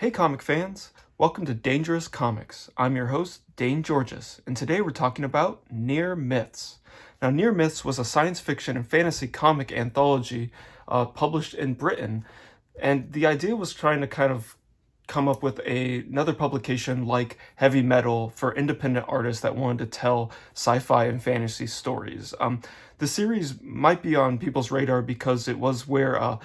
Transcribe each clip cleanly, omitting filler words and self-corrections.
Hey comic fans, welcome to Dangerous Comics. I'm your host, Dane Georges, and today we're talking about Near Myths. Now, Near Myths was a science fiction and fantasy comic anthology published in Britain, and the idea was trying to kind of come up with another publication like Heavy Metal for independent artists that wanted to tell sci-fi and fantasy stories. The series might be on people's radar because it was where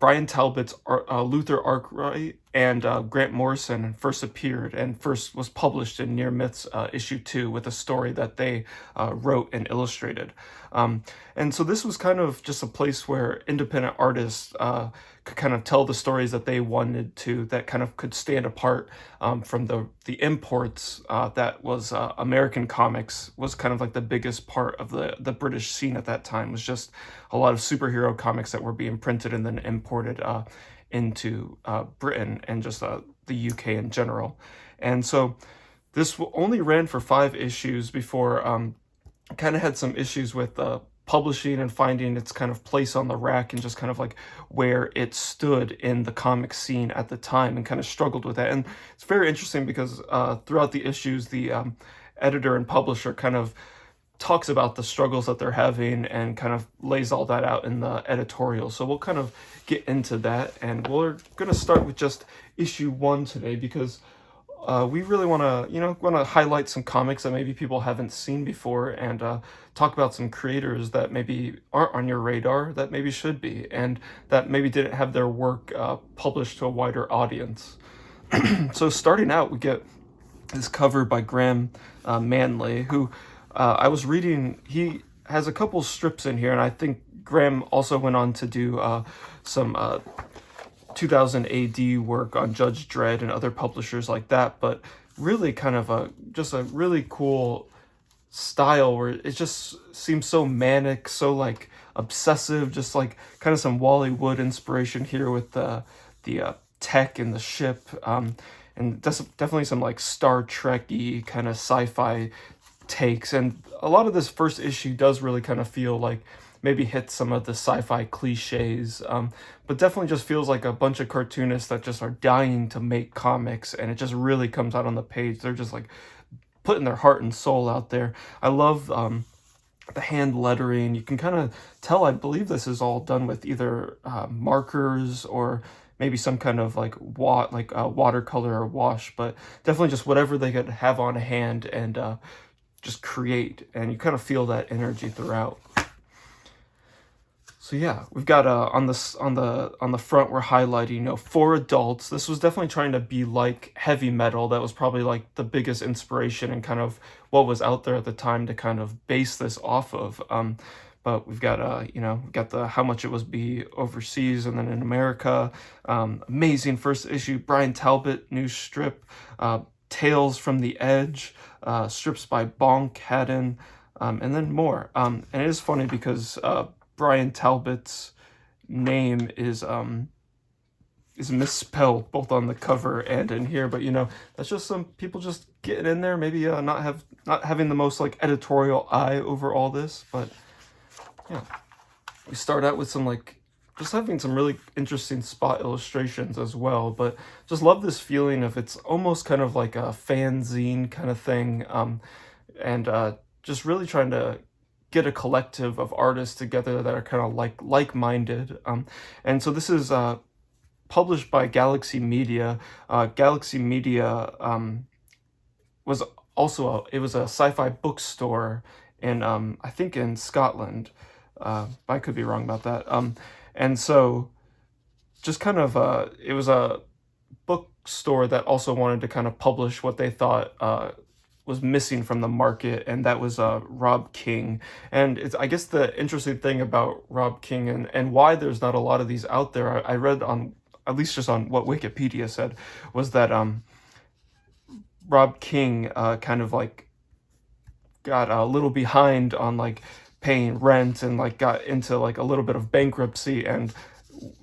Bryan Talbot's Luther Arkwright and Grant Morrison first appeared and first was published in Near Myths issue 2 with a story that they wrote and illustrated. And so this was kind of just a place where independent artists could kind of tell the stories that they wanted to, that kind of could stand apart from the imports that was American comics was kind of like the biggest part of the British scene at that time. It was just a lot of superhero comics that were being printed and then imported into Britain and just the UK in general. And so this only ran for 5 issues before kind of had some issues with publishing and finding its kind of place on the rack and just kind of like where it stood in the comic scene at the time, and kind of struggled with that. And it's very interesting because throughout the issues, the editor and publisher kind of talks about the struggles that they're having and kind of lays all that out in the editorial. So we'll kind of get into that, and we're going to start with just issue 1 today because we really want to highlight some comics that maybe people haven't seen before, and talk about some creators that maybe aren't on your radar that maybe should be, and that maybe didn't have their work published to a wider audience. So starting out, we get this cover by Graham Manley, who I was reading. He has a couple strips in here, and I think Graham also went on to do some 2000 AD work on Judge Dredd and other publishers like that, but really kind of just a really cool style where it just seems so manic, so like obsessive, just like kind of some Wally Wood inspiration here with the tech and the ship, and definitely some like Star Trek-y kind of sci-fi takes. And a lot of this first issue does really kind of feel like maybe hits some of the sci-fi cliches, but definitely just feels like a bunch of cartoonists that just are dying to make comics, and it just really comes out on the page. They're just like putting their heart and soul out there. I love the hand lettering. You can kind of tell, I believe this is all done with either markers or maybe some kind of like watercolor or wash, but definitely just whatever they could have on hand and just create, and you kind of feel that energy throughout. So yeah, we've got on the front we're highlighting, for adults. This was definitely trying to be like Heavy Metal. That was probably like the biggest inspiration and kind of what was out there at the time to kind of base this off of. But we've got we've got the how much it was be overseas and then in America. Amazing first issue, Bryan Talbot new strip, Tales from the Edge, strips by Bonk, Haddon, and then more. And it is funny because Bryan Talbot's name is misspelled both on the cover and in here, but that's just some people just getting in there, maybe not having the most like editorial eye over all this. But yeah, we start out with some like just having some really interesting spot illustrations as well, but just love this feeling of it's almost kind of like a fanzine kind of thing, and just really trying to get a collective of artists together that are kind of like-minded. And so this is published by Galaxy Media. Galaxy Media was also it was a sci-fi bookstore in I think in Scotland. I could be wrong about that. And so just kind of it was a bookstore that also wanted to kind of publish what they thought was missing from the market, and that was Rob King. And it's, I guess, the interesting thing about Rob King and why there's not a lot of these out there, I read on, at least just on what Wikipedia said, was that Rob King kind of like got a little behind on like paying rent and like got into like a little bit of bankruptcy and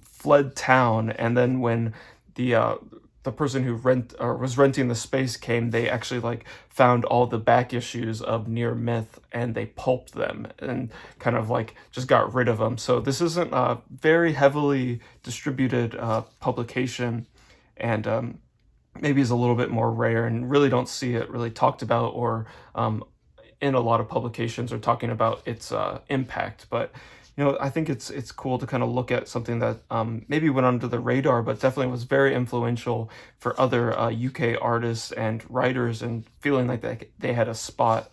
fled town. And then when the person who was renting the space came, they actually like found all the back issues of Near Myth and they pulped them and kind of like just got rid of them. So this isn't a very heavily distributed publication, and maybe is a little bit more rare and really don't see it really talked about or in a lot of publications are talking about its impact. But I think it's cool to kind of look at something that maybe went under the radar, but definitely was very influential for other UK artists and writers, and feeling like they had a spot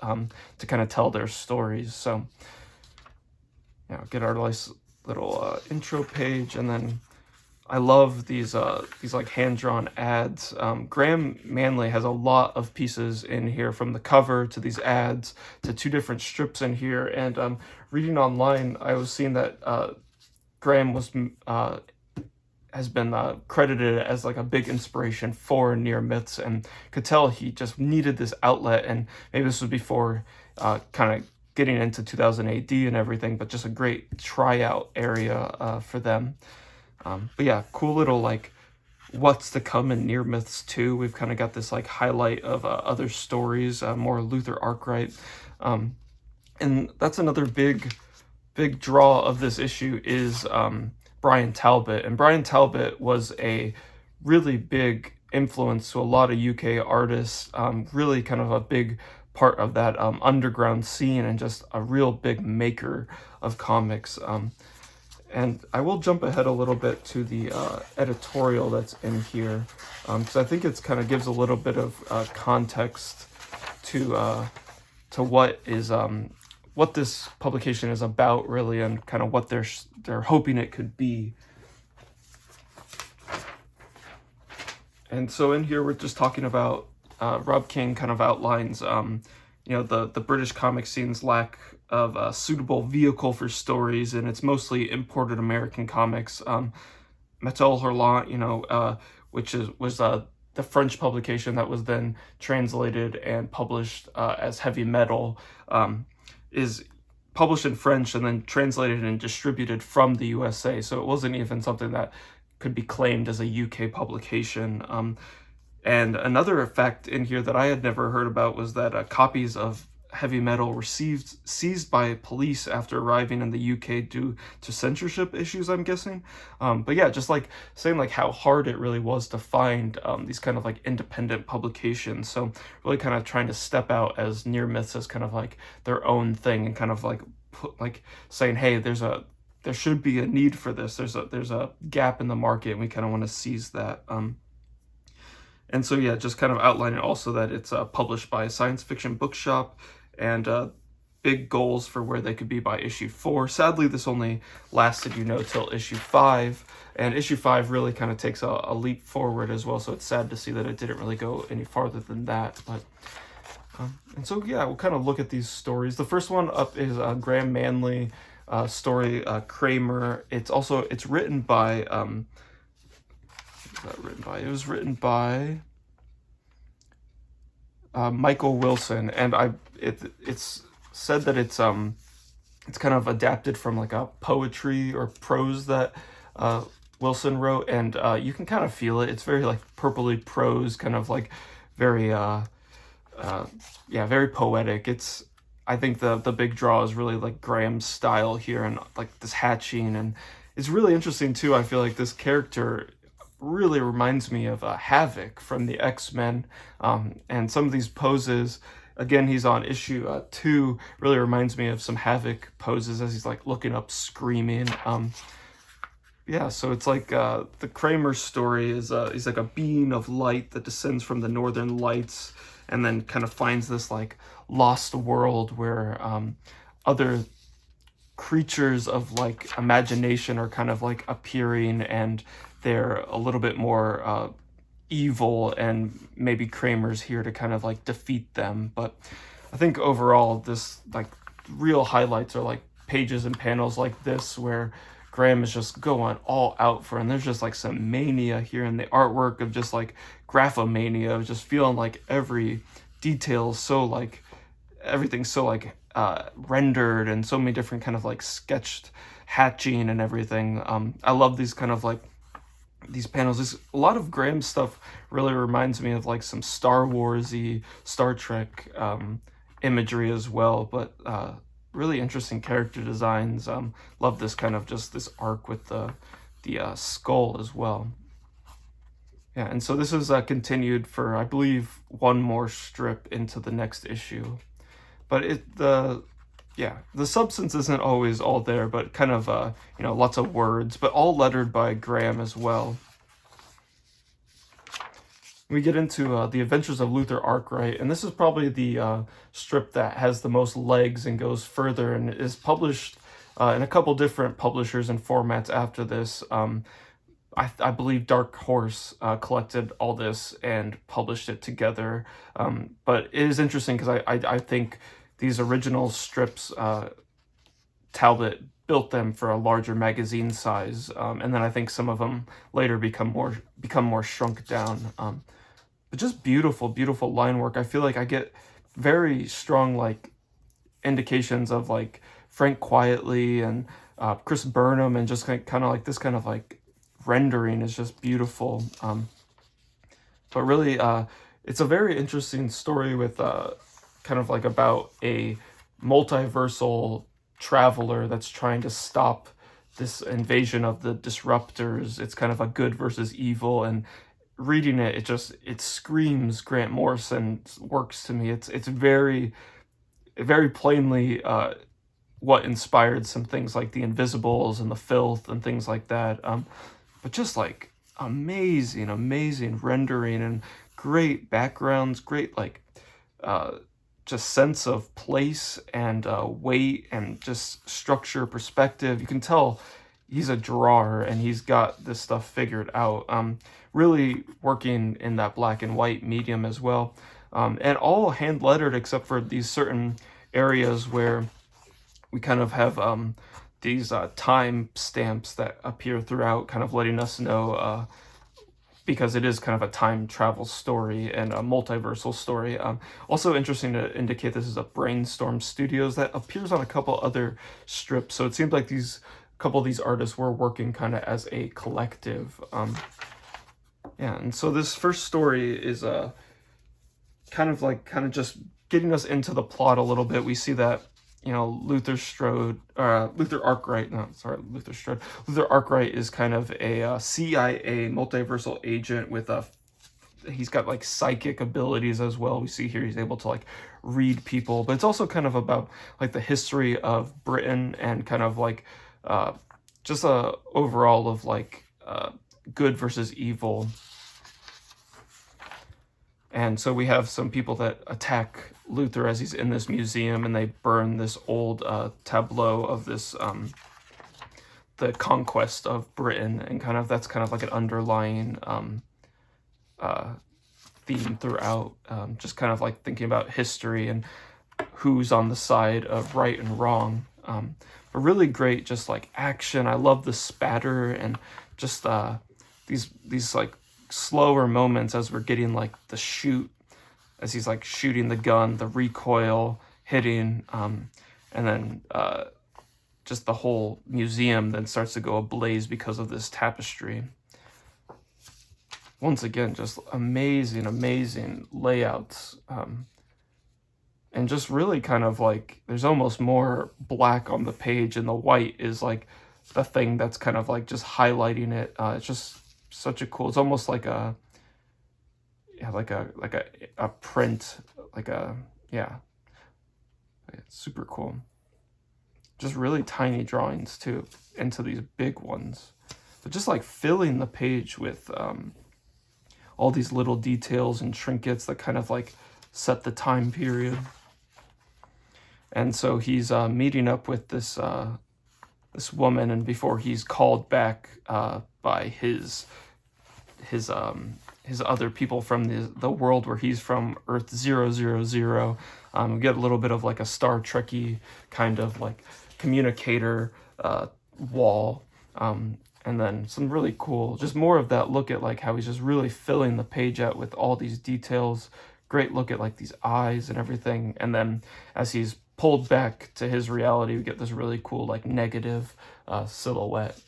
to kind of tell their stories. So get our nice little intro page, and then I love these like hand-drawn ads. Graham Manley has a lot of pieces in here, from the cover to these ads to 2 different strips in here. And reading online, I was seeing that Graham has been credited as like a big inspiration for Near Myths, and could tell he just needed this outlet. And maybe this was before kind of getting into 2000 AD and everything, but just a great tryout area for them. But yeah, cool little like what's to come in Near Myths 2. We've kind of got this like highlight of other stories, more Luther Arkwright. And that's another big draw of this issue is Bryan Talbot. And Bryan Talbot was a really big influence to a lot of UK artists, really kind of a big part of that underground scene, and just a real big maker of comics. And I will jump ahead a little bit to the editorial that's in here, because I think it's kind of gives a little bit of context to what is what this publication is about, really, and kind of what they're hoping it could be. And so in here we're just talking about Rob King kind of outlines the British comic scene's lack of a suitable vehicle for stories, and it's mostly imported American comics. Metal Hurlant, which was the French publication that was then translated and published as Heavy Metal, is published in French and then translated and distributed from the USA. So it wasn't even something that could be claimed as a UK publication. And another effect in here that I had never heard about was that copies of Heavy Metal were seized by police after arriving in the UK due to censorship issues, I'm guessing. But yeah, just like saying like how hard it really was to find these kind of like independent publications. So really kind of trying to step out as Near Myths as kind of like their own thing, and kind of like saying, hey, there should be a need for this. There's a gap in the market, and we kind of want to seize that. And so yeah, just kind of outlining also that it's published by a science fiction bookshop, and big goals for where they could be by issue 4. Sadly, this only lasted, till issue 5, and issue 5 really kind of takes a leap forward as well, so it's sad to see that it didn't really go any farther than that. But and so yeah, we'll kind of look at these stories. The first one up is Graham Manley story, Kramer. It's written by it was written by Michael Wilson, and it's said that it's kind of adapted from like a poetry or prose that Wilson wrote, and you can kind of feel it. It's very like purpley prose, kind of like very very poetic. I think the big draw is really like Graham's style here, and like this hatching, and it's really interesting too. I feel like this character really reminds me of Havoc from the X-Men, and some of these poses, again, he's on issue 2, really reminds me of some Havoc poses as he's like looking up screaming. So it's like the Kramer story is he's like a being of light that descends from the northern lights, and then kind of finds this like lost world where other creatures of like imagination are kind of like appearing, and they're a little bit more evil, and maybe Kramer's here to kind of like defeat them. But I think overall this like real highlights are like pages and panels like this where Graham is just going all out for, and there's just like some mania here in the artwork of just like graphomania, of just feeling like every detail so like everything's so like rendered, and so many different kind of like sketched hatching and everything. I love these kind of like these panels. A lot of Graham's stuff really reminds me of like some Star Wars-y, Star Trek imagery as well, but really interesting character designs. Love this kind of just this arc with the skull as well. Yeah, and so this is continued for, I believe, one more strip into the next issue. But the substance isn't always all there, but kind of lots of words, but all lettered by Graham as well. We get into the Adventures of Luther Arkwright, and this is probably the strip that has the most legs and goes further, and is published in a couple different publishers and formats after this. I believe Dark Horse collected all this and published it together. But it is interesting because I think these original strips, Talbot built them for a larger magazine size, and then I think some of them later become more shrunk down. But just beautiful, beautiful line work. I feel like I get very strong like indications of like Frank Quietly and Chris Burnham, and just kind of like this kind of like rendering is just beautiful. But really, it's a very interesting story with kind of like about a multiversal traveler that's trying to stop this invasion of the disruptors. It's kind of a good versus evil, and reading it, it screams Grant Morrison works to me. It's very, very plainly what inspired some things like the Invisibles and the Filth and things like that. But just like amazing, amazing rendering and great backgrounds, great like just sense of place and weight and just structure, perspective. You can tell he's a drawer and he's got this stuff figured out. Really working in that black and white medium as well. And all hand lettered except for these certain areas where we kind of have these time stamps that appear throughout, kind of letting us know, because it is kind of a time travel story and a multiversal story. Also interesting to indicate this is a Brainstorm Studios that appears on a couple other strips. So it seems like a couple of these artists were working kind of as a collective. Yeah, and so this first story is kind of just getting us into the plot a little bit. We see that Luther Arkwright is kind of a CIA multiversal agent with he's got like psychic abilities as well. We see here he's able to like read people, but it's also kind of about like the history of Britain and kind of like just a overall of like good versus evil. And so we have some people that attack Luther as he's in this museum, and they burn this old tableau of this the conquest of Britain, and that's kind of like an underlying theme throughout, just kind of like thinking about history and who's on the side of right and wrong. But really great, just like action. I love the spatter and just these like slower moments as we're getting like the shoot, as he's like shooting the gun, the recoil hitting, and then just the whole museum then starts to go ablaze because of this tapestry. Once again, just amazing, amazing layouts, and just really kind of like there's almost more black on the page, and the white is like the thing that's kind of like just highlighting it. It's just such a cool. It's almost like a print, it's super cool. Just really tiny drawings too into these big ones, but just like filling the page with all these little details and trinkets that kind of like set the time period. And so he's meeting up with this woman, and before he's called back by his other people from the world where he's from, Earth 000. We get a little bit of like a Star Trek-y kind of like communicator wall, and then some really cool, just more of that look at like how he's just really filling the page out with all these details. Great look at like these eyes and everything, and then as he's pulled back to his reality, we get this really cool like negative silhouette.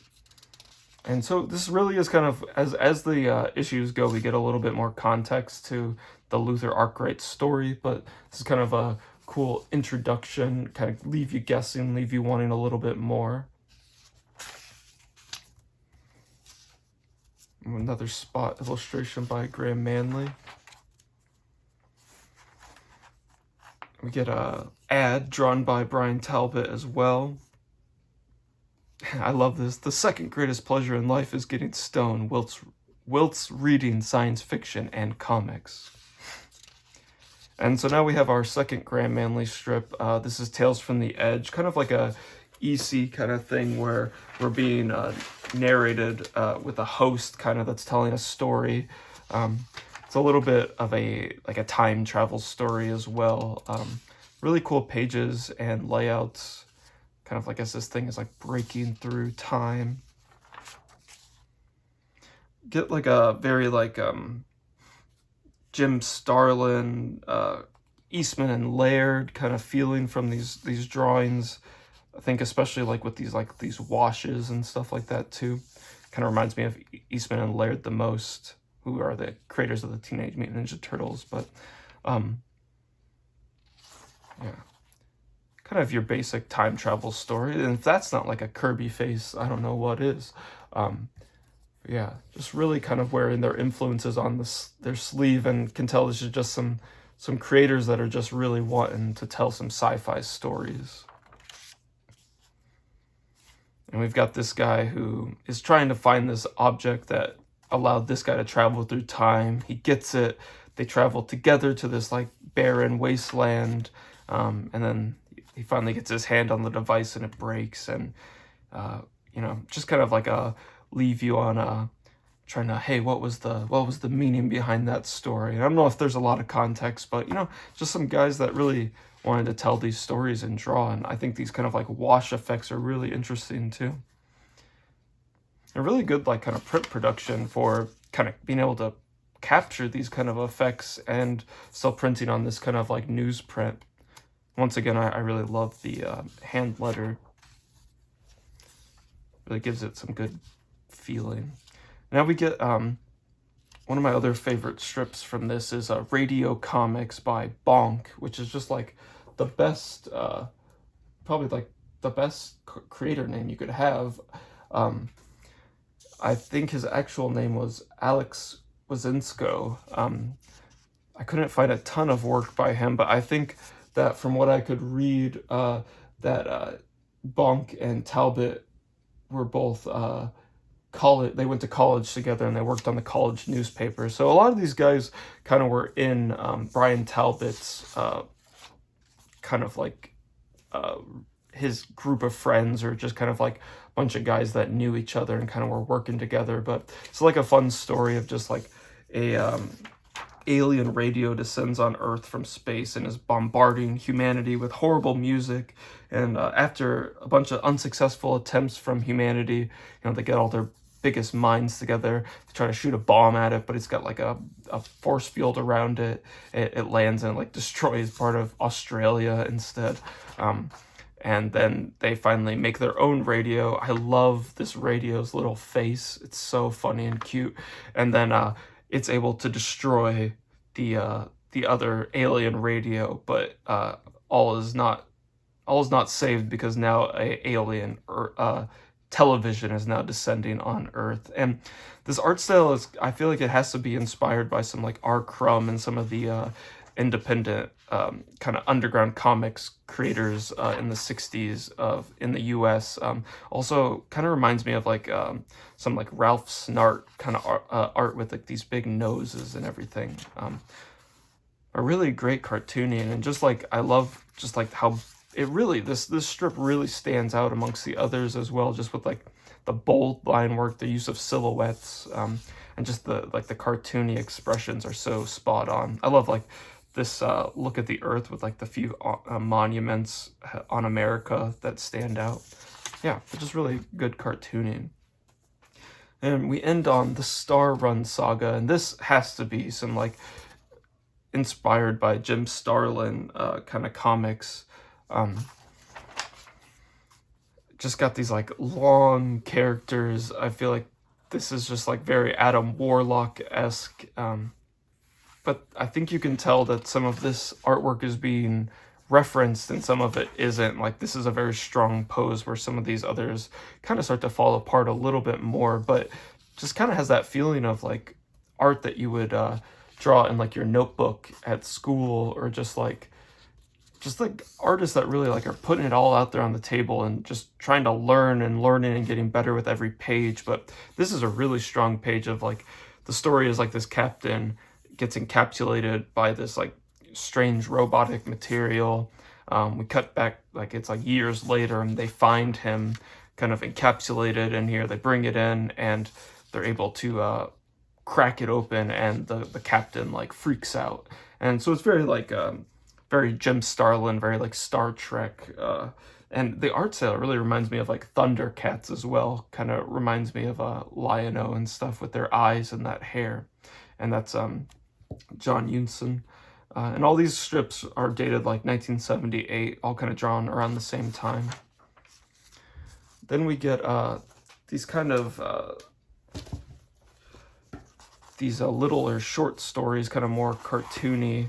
And so this really is kind of, as the issues go, we get a little bit more context to the Luther Arkwright story, but this is kind of a cool introduction, kind of leave you guessing, leave you wanting a little bit more. Another spot illustration by Graham Manley. We get a ad drawn by Bryan Talbot as well. I love this. The second greatest pleasure in life is getting stoned whilst reading science fiction and comics. And so now we have our second Graham Manley strip. This is Tales from the Edge, kind of like a EC kind of thing where we're being narrated with a host kind of that's telling a story. It's a little bit of a time travel story as well. Really cool pages and layouts, kind of like as this thing is like breaking through time. Get like a very like Jim Starlin, Eastman and Laird kind of feeling from these drawings. I think especially like with these washes and stuff like that too. Kind of reminds me of Eastman and Laird the most, who are the creators of the Teenage Mutant Ninja Turtles. But yeah, kind of your basic time travel story. And if that's not like a Kirby face, I don't know what is. Yeah, just really kind of wearing their influences on their sleeve, and can tell this is just some creators that are just really wanting to tell some sci-fi stories. And we've got this guy who is trying to find this object that allowed this guy to travel through time. He gets it. They travel together to this like barren wasteland, and then he finally gets his hand on the device and it breaks. And just kind of like leave you on trying to, hey, what was the meaning behind that story? And I don't know if there's a lot of context, but just some guys that really wanted to tell these stories and draw. And I think these kind of like wash effects are really interesting too. A really good like kind of print production for kind of being able to capture these kind of effects and still printing on this kind of like newsprint. Once again, I really love the hand letter. Really gives it some good feeling. Now we get one of my other favorite strips from this is Radio Comics by Bonk, which is just like the best, probably like the best creator name you could have. I think his actual name was Alecks Waszynko. I couldn't find a ton of work by him, but I think that from what I could read, that Bonk and Talbot were both they went to college together and they worked on the college newspaper. So a lot of these guys kind of were in Bryan Talbot's kind of like his group of friends, or just kind of like a bunch of guys that knew each other and kind of were working together. But it's like a fun story of just like a alien radio descends on Earth from space and is bombarding humanity with horrible music. And after a bunch of unsuccessful attempts from humanity, they get all their biggest minds together to try to shoot a bomb at it, but it's got like a force field around it. It lands and like destroys part of Australia instead. And then they finally make their own radio. I love this radio's little face. It's so funny and cute. And then it's able to destroy the other alien radio, but all is not saved, because now a alien television is now descending on Earth. And this art style I feel like it has to be inspired by some like R. Crumb and some of the independent kind of underground comics creators in the 60s in the US. Also kind of reminds me of like some like Ralph Snart kind of art with like these big noses and everything. A really great cartooning, and just like I love just like how it really this strip really stands out amongst the others as well, just with like the bold line work, the use of silhouettes, and just the cartoony expressions are so spot on. I love like this look at the Earth with like the few monuments on America that stand out. Yeah, it's just really good cartooning. And we end on the Star Run Saga, and this has to be some like inspired by Jim Starlin kind of comics. Just got these like long characters. I feel like this is just like very Adam Warlock-esque. But I think you can tell that some of this artwork is being referenced and some of it isn't. Like this is a very strong pose where some of these others kind of start to fall apart a little bit more. But just kind of has that feeling of like art that you would draw in like your notebook at school, or just like artists that really like are putting it all out there on the table and just trying to learn and learning and getting better with every page. But this is a really strong page of like, the story is like this captain gets encapsulated by this like strange robotic material. We cut back, like it's like years later, and they find him kind of encapsulated in here. They bring it in and they're able to crack it open, and the captain like freaks out. And so it's very like very Jim Starlin, very like Star Trek, and the art style really reminds me of like Thundercats as well. Kind of reminds me of Lion-O and stuff, with their eyes and that hair. And that's John Eunson. And all these strips are dated like 1978, all kind of drawn around the same time. Then we get these kind of these littler short stories, kind of more cartoony,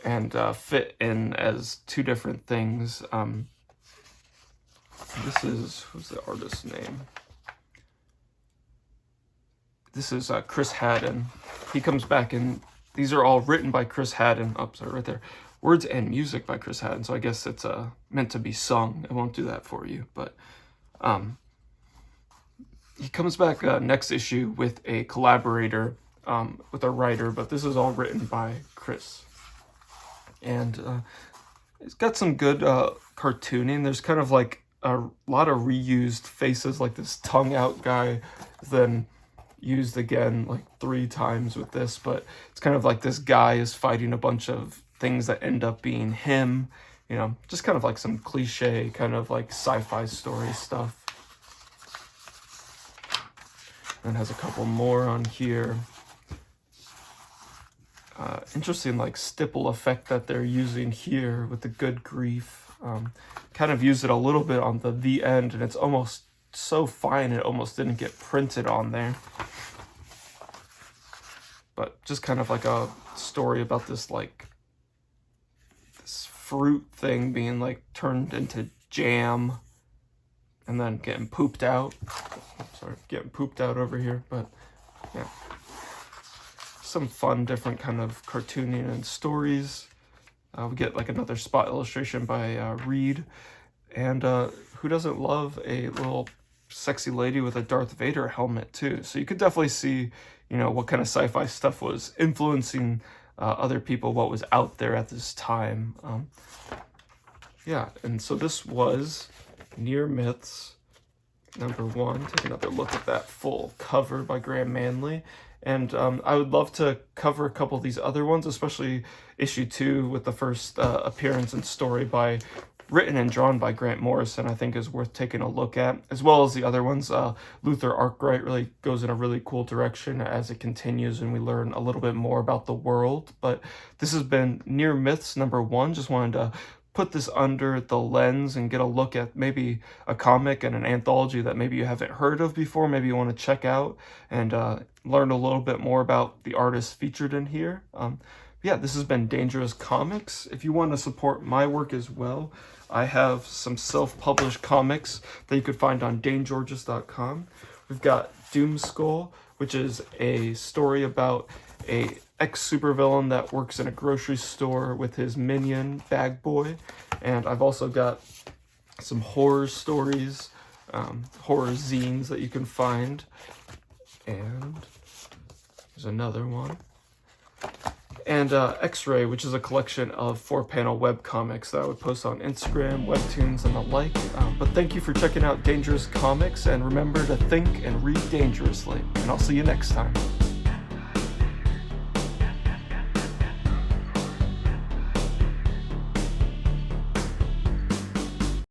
and fit in as two different things. This is, who's the artist's name? This is Chris Haddon. He comes back, and these are all written by Chris Haddon. Oh, sorry, right there. Words and music by Chris Haddon. So I guess it's meant to be sung. I won't do that for you, but he comes back next issue with a collaborator, with a writer, but this is all written by Chris. And it's got some good cartooning. There's kind of like a lot of reused faces, like this tongue out guy, then used again like 3 times with this. But it's kind of like this guy is fighting a bunch of things that end up being him, you know, just kind of like some cliche kind of like sci-fi story stuff. And has a couple more on here. Interesting like stipple effect that they're using here with the good grief. Kind of used it a little bit on the end, and it's almost so fine it almost didn't get printed on there. But just kind of like a story about this like this fruit thing being like turned into jam and then getting pooped out. Sorry, getting pooped out over here, but yeah. Some fun, different kind of cartooning and stories. We get like another spot illustration by Reid. And who doesn't love a little sexy lady with a Darth Vader helmet too? So you could definitely see, you know, what kind of sci-fi stuff was influencing other people, what was out there at this time. Yeah, and so this was Near Myths #1. Take another look at that full cover by Graham Manley. And I would love to cover a couple of these other ones, especially issue 2 with the first appearance and story written and drawn by Grant Morrison, I think is worth taking a look at, as well as the other ones. Luther Arkwright really goes in a really cool direction as it continues and we learn a little bit more about the world. But this has been Near Myths #1. Just wanted to put this under the lens and get a look at maybe a comic and an anthology that maybe you haven't heard of before, maybe you want to check out and learn a little bit more about the artists featured in here. Yeah, this has been Dangerous Comics. If you want to support my work as well, I have some self-published comics that you could find on DaneGeorges.com. We've got Doom Skull, which is a story about a ex-supervillain that works in a grocery store with his minion, Bag Boy. And I've also got some horror stories, horror zines that you can find. And there's another one. And X-Ray, which is a collection of 4-panel webcomics that I would post on Instagram, Webtoons, and the like. But thank you for checking out Dangerous Comics, and remember to think and read dangerously. And I'll see you next time.